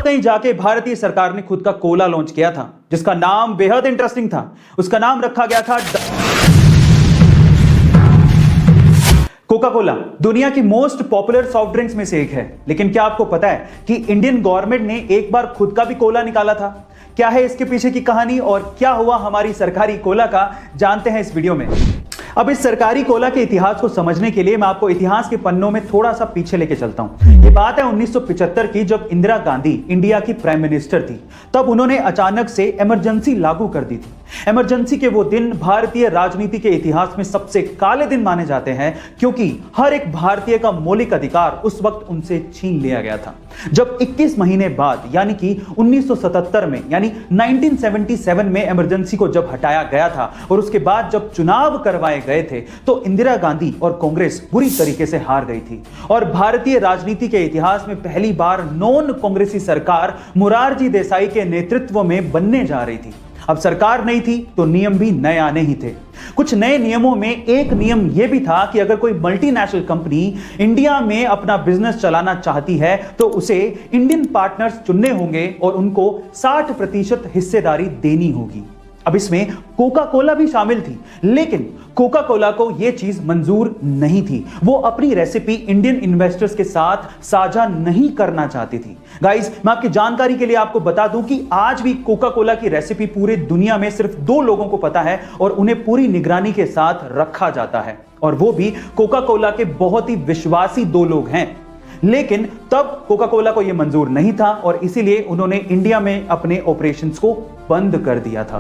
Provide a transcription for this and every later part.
तब कहीं जाके भारतीय सरकार ने खुद का कोला लॉन्च किया था, जिसका नाम बेहद इंटरेस्टिंग था। उसका नाम रखा गया था कोका कोला। दुनिया की मोस्ट पॉपुलर सॉफ्ट ड्रिंक्स में से एक है। लेकिन क्या आपको पता है कि इंडियन गवर्नमेंट ने एक बार खुद का भी कोला निकाला था? क्या है इसके पीछे की कहानी और क्या हुआ हमारी सरकारी कोला का, जानते हैं इस वीडियो में। अब इस सरकारी कोला के इतिहास को समझने के लिए मैं आपको इतिहास के पन्नों में थोड़ा सा पीछे लेके चलता हूं। ये बात है 1975 की, जब इंदिरा गांधी इंडिया की प्राइम मिनिस्टर थी। तब उन्होंने अचानक से इमरजेंसी लागू कर दी थी। इमरजेंसी के वो दिन भारतीय राजनीति के इतिहास में सबसे काले दिन माने जाते हैं, क्योंकि हर एक भारतीय का मौलिक अधिकार उस वक्त उनसे छीन लिया गया था। जब 21 महीने बाद यानी कि 1977 में यानी 1977 में इमरजेंसी को जब हटाया गया था और उसके बाद जब चुनाव करवाए गए थे, तो इंदिरा गांधी और कांग्रेस बुरी तरीके से हार गई थी और भारतीय राजनीति के इतिहास में पहली बार नॉन कांग्रेसी सरकार मोरारजी देसाई के नेतृत्व में बनने जा रही थी। अब सरकार नहीं थी तो नियम भी नए आने ही थे। कुछ नए नियमों में एक नियम यह भी था कि अगर कोई मल्टीनेशनल कंपनी इंडिया में अपना बिजनेस चलाना चाहती है तो उसे इंडियन पार्टनर्स चुनने होंगे और उनको 60% हिस्सेदारी देनी होगी। अब इसमें कोका कोला भी शामिल थी, लेकिन कोका कोला को यह चीज मंजूर नहीं थी। वो अपनी रेसिपी इंडियन इन्वेस्टर्स के साथ साझा नहीं करना चाहती थी। गाइस, मैं आपकी जानकारी के लिए आपको बता दूं कि आज भी कोका कोला की रेसिपी पूरे दुनिया में सिर्फ 2 लोगों को पता है और उन्हें पूरी निगरानी के साथ रखा जाता है, और वो भी कोका कोला के बहुत ही विश्वासी 2 लोग हैं। लेकिन तब कोका कोला को यह मंजूर नहीं था और इसीलिए उन्होंने इंडिया में अपने ऑपरेशंस को बंद कर दिया था।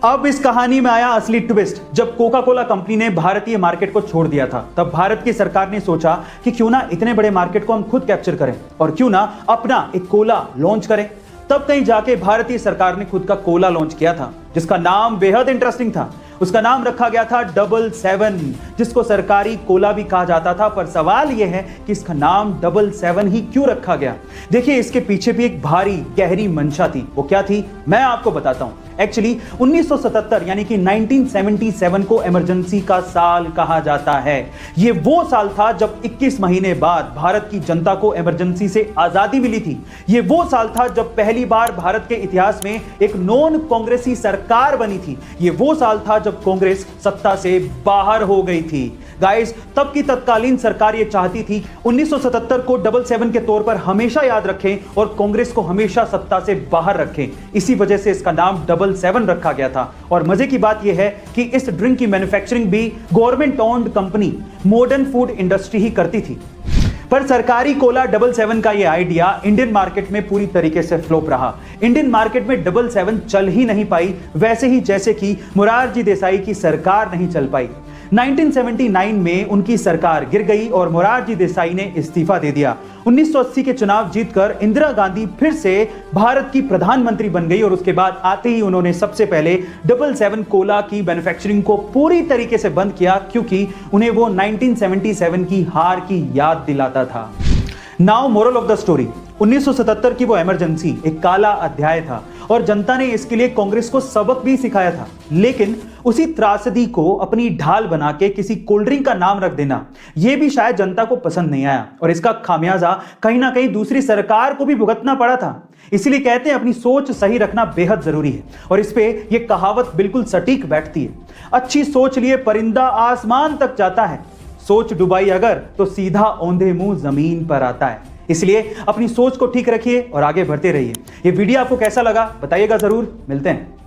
अब इस कहानी में आया असली ट्विस्ट। जब कोका कोला कंपनी ने भारतीय मार्केट को छोड़ दिया था, तब भारत की सरकार ने सोचा कि क्यों ना इतने बड़े मार्केट को हम खुद कैप्चर करें और क्यों ना अपना एक कोला लॉन्च करें। तब कहीं जाके भारतीय सरकार ने खुद का कोला लॉन्च किया था, जिसका नाम बेहद इंटरेस्टिंग था। उसका नाम रखा गया था 777, जिसको सरकारी कोला भी कहा जाता था। पर सवाल यह है कि इसका नाम 777 ही क्यों रखा गया। देखिए, इसके पीछे भी एक भारी गहरी मंशा थी। वो क्या थी, मैं आपको बताता हूं। एक्चुअली 1977 यानी कि 1977 को इमरजेंसी का साल कहा जाता है। ये वो साल था जब 21 महीने बाद भारत की जनता को इमरजेंसी से आजादी मिली थी। ये वो साल था जब पहली बार भारत के इतिहास में एक नॉन कांग्रेसी सरकार बनी थी। ये वो साल था जब कांग्रेस सत्ता से बाहर हो गई थी। गाइस, तब की तत्कालीन सरकार ये चाहती थी 1977 को 777 के तौर पर हमेशा याद रखें और कांग्रेस को हमेशा सत्ता से बाहर रखें। इसी वजह से इसका नाम 777 रखा गया था। और मजे की बात यह है कि इस ड्रिंक की मैन्युफैक्चरिंग भी government owned company modern food industry ही करती थी। पर सरकारी कोला 777 का यह आइडिया इंडियन मार्केट में पूरी तरीके से फ्लॉप रहा। इंडियन मार्केट में 777 चल ही नहीं पाई, वैसे ही जैसे कि मोरारजी देसाई की सरकार नहीं चल पाई। 1979 में उनकी सरकार गिर गई और मोरारजी देसाई ने इस्तीफा दे दिया। 1980 के चुनाव जीतकर इंदिरा गांधी फिर से भारत की प्रधानमंत्री बन गई और उसके बाद आते ही उन्होंने सबसे पहले 777 कोला की मैन्युफैक्चरिंग को पूरी तरीके से बंद किया, क्योंकि उन्हें वो 1977 की हार की याद दिलाता था। Now moral of the story, 1977 की वो इमरजेंसी एक काला अध्याय था और जनता ने इसके लिए कांग्रेस को सबक भी सिखाया था। लेकिन उसी त्रासदी को अपनी ढाल बना के किसी कोल्ड ड्रिंक का नाम रख देना, यह भी शायद जनता को पसंद नहीं आया और इसका खामियाजा कहीं ना कहीं दूसरी सरकार को भी भुगतना पड़ा था। इसलिए कहते हैं अपनी सोच सही रखना बेहद जरूरी है और इस पे यह कहावत बिल्कुल सटीक बैठती है। अच्छी सोच लिए परिंदा आसमान तक जाता है, सोच डुबाई अगर तो सीधा औंधे मुंह जमीन पर आता है। इसलिए अपनी सोच को ठीक रखिए और आगे बढ़ते रहिए। ये वीडियो आपको कैसा लगा बताइएगा जरूर। मिलते हैं।